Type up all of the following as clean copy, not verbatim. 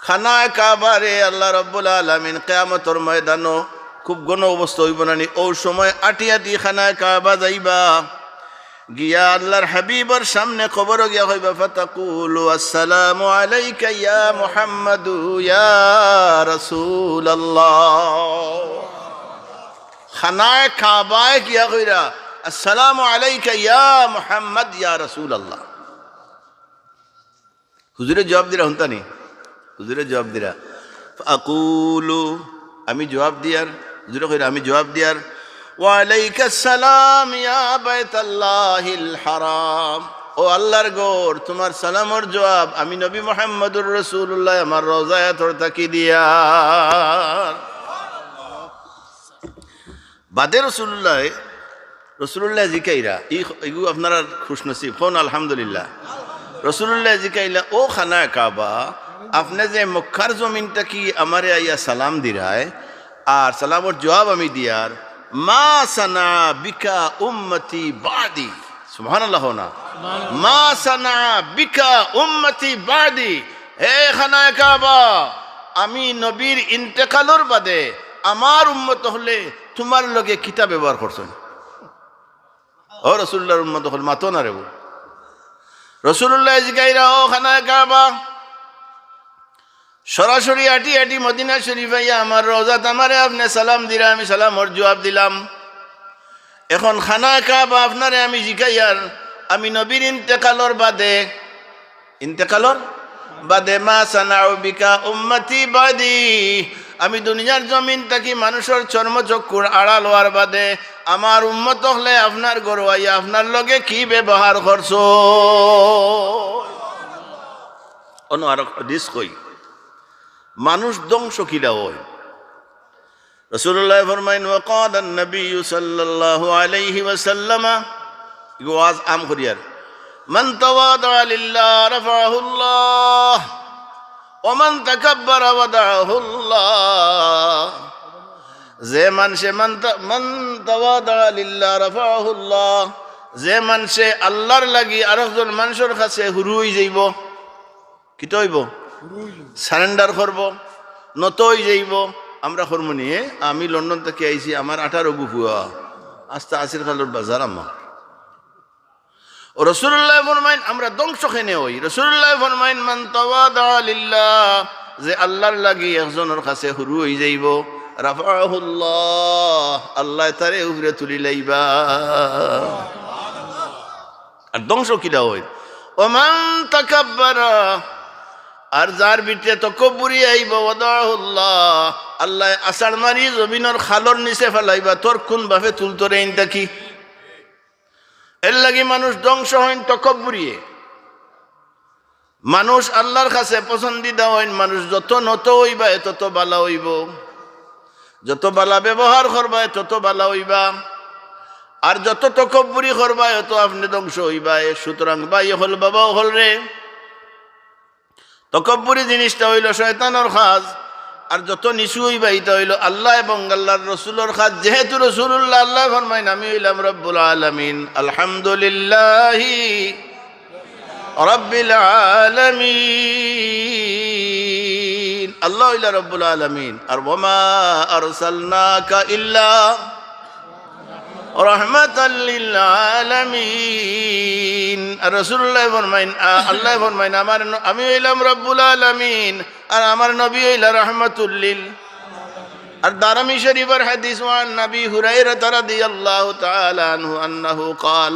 খানায় কাবারে আল্লাহ রাব্বুল আলামিন কিয়ামতের ময়দানও খুব ঘন অবস্থা হইব না, ও সময় আটি আটি খানায় কাবা যাইবা, গিয়া আল্লাহর হাবিবর সামনে খবর গিয়া হইবা, ফাতাকুলু আসসালামু আলাইকা ইয়া মুহাম্মাদু ইয়া রাসূলুল্লাহ। খানায় কাবায় গিয়া কইরা আসসালামু আলাইকা ইয়া মুহাম্মদ ইয়া রাসূলুল্লাহ। হুজুরে জবাব দিরা হুনতানি, হুজুরে জবাব দিরা, ফাকুলু আমি জবাব দিয়ার, হুজুরে কইরা আমি জবাব দিয়ার, ওয়া আলাইকাস সালাম ইয়া বাইতাল্লাহিল হারাম, ও আল্লাহর ঘর তোমার সালামর জবাব আমি নবী মুহাম্মদুর রাসূলুল্লাহ আমার রওজায় তোর তাকি দিয়া। বাদে রসুল্লাহ জিকাইরা ইগু আপনারা খুশনসিব হন আলহামদুলিল্লাহ। রসুল্লাহ জিকাইলা, ও খানা কাবা আপনি যে মক্কার জমিনটা কি আমারে আইয়া সালাম দিরায় আর সালামর জবাব আমি দিয়ার, মা সানা বিকা উম্মতি বাদি, সুবহানাল্লাহ না, মা সানা বিকা উম্মতি বাদি, হে খানা কাবা আমি নবীর ইন্তেকালর বাদে আমার উম্মত হলে তোমার লগে কিতাব ব্যবহার করছেন। ও রসুল্লাহর উম্মত হল মাতো না রে, রসুল্লাহ জিগাইরা, ও খানায় কাবা সরাসরি আটি আটি মদিনা শরীফ আইয়া আমার রওজাত আমারে আপনি সালাম দিরা, আমি সালামর জবাব দিলাম। এখন খানায় কাবা আপনারে আমি জিগাইয়ার আমি নবীর ইন্তেকালর বাদে মা সানাউ বিকা উম্মতি বাদি, আমি দুনিয়ার জমিন থাকি মানুষের চর্মচক্ষুর আড়াল হওয়ার বাদে আমার উম্মত হলে আপনার গরু আইয়া আপনার লগে কি ব্যবহার করছো। অন্য আর হাদিস কই মানুষ ধ্বংস কিলা হয়। রাসূলুল্লাহ ফরমাইন, ওয়াকাল নবী সাল্লাল্লাহু আলাইহি ওয়াসাল্লাম, ওয়াজ আম করিয়ার, মান তাওয়াদা লিল্লাহ রাফাহুল্লাহ ওয়া মান তাকাব্বারা ওয়াদাহুল্লাহ, যে মানুষে মান তাওয়াদা লিল্লাহ রাফাহুল্লাহ, যে মানুষে আল্লাহর লাগি আরেকজন মানুষের কাছে হুরুই যাইব, কি হইব সারেন্ডার করব, নত হয়ে যাইব। আমরা করবো নিয়ে আমি লন্ডন থেকে আইছি, আমার 18 গুফুয়া আস্তে আসির খালোর বাজার আমার। ও রাসূলুল্লাহ ফরমাইন আমরা ধ্বংস খেনে হই। রাসূলুল্লাহ ফরমাইন, মান তাওয়াদা লিল্লাহ, যে আল্লাহর লাগি একজনের কাছে হুরু হয়ে যাইব, রাফাহুল্লাহ আল্লাহ তারে উপরে তুলি লাইবা। আর ধ্বংস কিলা হয়, ওমান তাকাব্বারা, আর যার ভিতরে তকব্বুরি আইব, ওয়াদাহুল্লাহ আল্লাহ আসার মারি জমিনের খালর নিচে ফেলাইবা, তোর কোন ভাবে তুলতরে ইনটা কি। এর লাগি মানুষ ধ্বংস হইন তকব্বুরিয়ে, মানুষ আল্লাহর কাছে পছন্দিদা হইন, মানুষ যত নত হইবা তত বালা হইব, যত বালা ব্যবহার করবা তত বালা হইবা, আর যত তকব্বুরি করবা তত আপনি ধ্বংস হইবা। সুতরাং ভাই হল বাবা হল রে, তকব্বুরি জিনিসটা হইল শয়তানের কাজ, আর যত নিচু হইবা এটা হইল আল্লাহ এবং আল্লাহর রসুলের কাজ। যেহেতু রসুল্লাহ আল্লাহ ফরমাইন, আমি হইলাম রব্বুল আলামিন, আলহামদুলিল্লাহি রাব্বিল আলামিন, আল্লাহ হইলা রব্বুল আলামিন। আর ওয়ামা আরসালনাকা ইল্লা রাহমাতাল লিল আলামিন, আর রাসূলুল্লাহ ফরমাইন, আল্লাহ ফরমাইন আমি হইলাম রব্বুল আলামিন আর আমার নবী হইলা রাহমাতুল লিল। আর দারামি শরীফের হাদিস, ওয়ান নবী হুরায়রা রাদিয়াল্লাহু তাআলা আনহু আন্নাহু قال,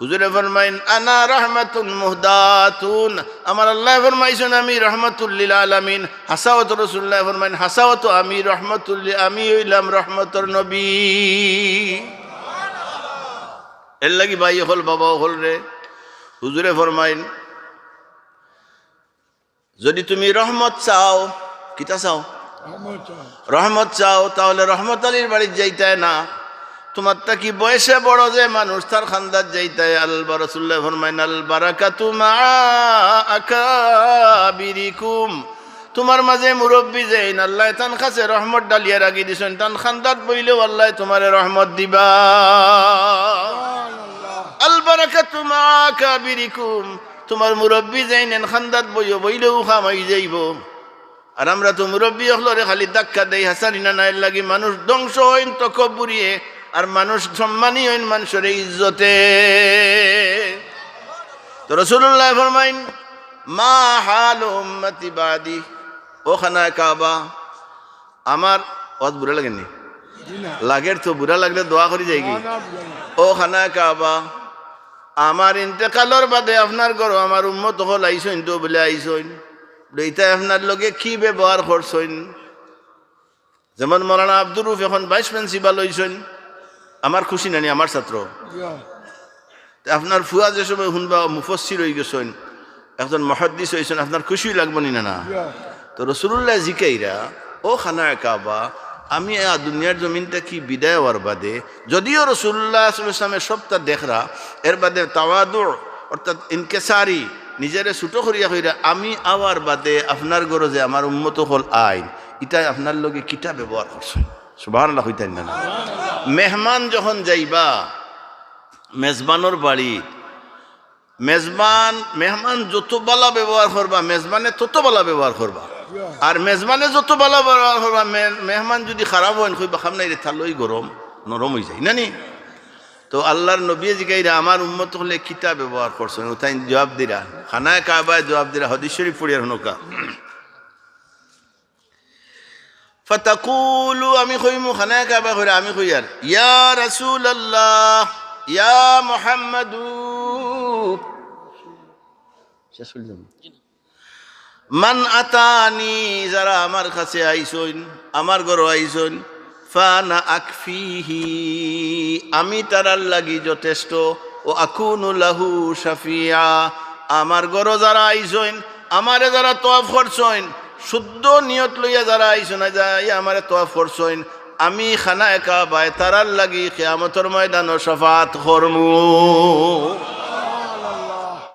হুজুরে ফরমাইন, আনা রাহমাতুন মুহদাতুন, আমার আল্লাহ ফরমাইছেন আমি রাহমাতুল লিল আলামিন। হাসাওয়াত রাসূলুল্লাহ ফরমাইন, হাসাওয়াত আমি রাহমাতুল লিল, আমি হইলাম রহমতের নবী। এর লাগি ভাই হল বাবা হল রে, হুজুরে ফরমাইন, যদি তুমি রহমত চাও, কিতা চাও, রহমত চাও, তাহলে রহমত আলীর বাড়ির যাইতে না, তোমার তা কি বয়সে বড় যে মানুষ তার খান্দার যাইতে। আল্লাহ রাসূলুল্লাহ ফরমাইন, আল বারাকাতু মা আকাবিরিকুম, তোমার মাঝে মুরব্বী যেইন আল্লাহ তান কাছে রহমত ডালিয়া রাখি দিছেন, তান খান্দাত বইলেও আল্লাহ তোমারে রহমত দিবা। আল বারাকাতু মা আকাবিরিকুম, তোমার মুরব্বী যেইন খান্দাত বইলেও খামাই যাইব। আর আমরা তো মুরব্বী হলরে খালি ধাক্কা দেই হাসানিনা নাই লাগি মানুষ ধ্বংস হইন তকব্বুরিয়ে আর মানুষ সম্মানী হইন মানুষের ইজ্জতে। তো রাসূলুল্লাহ ফরমাইন মা হাল উম্মতি বাদি, ও খানায়ে কাবা আমার ওয়াজ বুড়া লাগেনি লাগের তো বুড়া লাগলে দোয়া করি যাই কি, ও খানায়ে কাবা আমার ইন্তেকালর বাদে আপনার ঘর আমার উম্মত হল আইসইন তো বলে আইসইন, এইটা আপনার লগে কি ব্যবহার করছেন। যেমন মৌলানা আব্দুর রউফ এখন ভাইস প্রিন্সিপাল হইছেন, আমার খুশি নানি আমার ছাত্র। আপনার ফুয়া যে সময় শুনবা মুফাসসির হয়ে গেছেন, একজন মুহাদ্দিস হয়েছেন, আপনার খুশি লাগবো নি না? তো রাসূলুল্লাহ জিকাইরা ও খানায়ে কাবা আমি দুনিয়ার জমিনটা কি বিদায় হওয়ার বাদে, যদিও রাসূলুল্লাহ সাল্লাল্লাহু আলাইহি ওয়াসাল্লামের সবটা দেখরা, এর বাদে তাওয়াদু অর্থাৎ ইনকেসারি নিজেরে ছুটো করিয়া কইরা আমি আওয়ার বাদে আপনার গরজে আমার উম্মত হল আইন, এটা আপনার লগে কিতা ব্যবহার করছেন। সুবহানাল্লাহ হইতেন না? মেহমান যখন যাইবা মেজবানোর বাড়ি, মেহমান যত বালা ব্যবহার করবা মেজবানে তত বালা ব্যবহার করবা, আর মেজবানে যত বালা ব্যবহার করবা মেহমান যদি খারাপ হয় কইবা খাম নাই রে থালই গরম নরম হয়ে যায় নানি। তো আল্লাহর নবী জিগাইরা আমার উম্মত হলে কিতা ব্যবহার করছেন, তাই জবাব দিরা খানায়ে কাবায় জবাব দিরা হাদিস শরীফ পড়িয়া হনকা ফাতাকুলু আমি কইমু খানায়ে কাবা কইরা আমি কই আর ইয়া রাসূলুল্লাহ ইয়া মুহাম্মাদু শেষ হইল মান আতানি, যারা আমার কাছে আইসইন আমার ঘর আইসইন ফানা আকফিহি আমি তারার লাগি যথেষ্ট, ও আকুনু লাহু শাফিয়া আমার ঘর যারা আইসইন আমারে যারা তওয়াফ করছইন শুদ্ধ নিয়ত লইয়া যারা আইসইন যাই আমারে তওয়াফ করছইন আমি খানায়ে কাবায় তারার লাগি কিয়ামতের ময়দানে শাফাআত করমু।